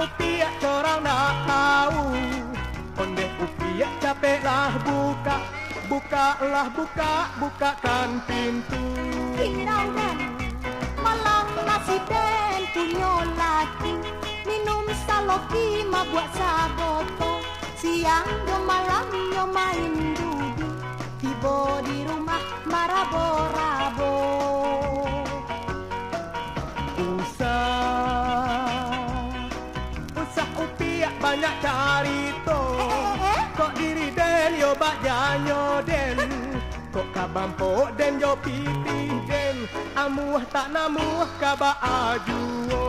upiak corang nak tahu. Onde upiak capeklah buka, bukakan pintu. Hirau dan malang nasi den punya laki, minum saloki mabuk saboto, siang do malam yo main judi, tiba di rumah marabo-rabo. Usah upiak banyak carito, kok diri den yo bak janyo den, kok kabampo den yo pipih den, amuah tak namuah kaba ajuo.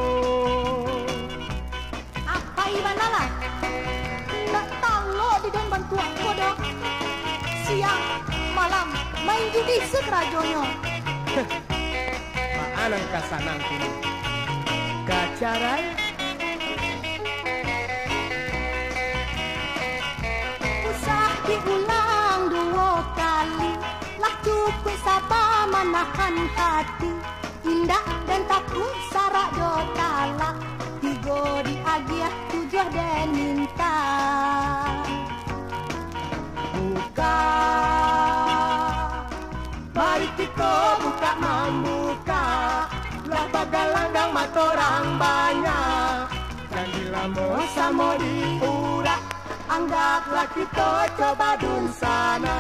Apa ibana lah? Nak talo di den bantu aku dah. Siang malam main judi sekerajonyo. Maanang kasanang kini kacarai. Usah diulang dua kali, lah cukup sabar menahan hati. Indah dan takut sarak do talak, tiga di agiah tujuh dan minta. Buka, mari kita buka membuka, lah bagalanggang matorang banyak, dan dilamo samo diurak, anggaplah kita coba dun sana.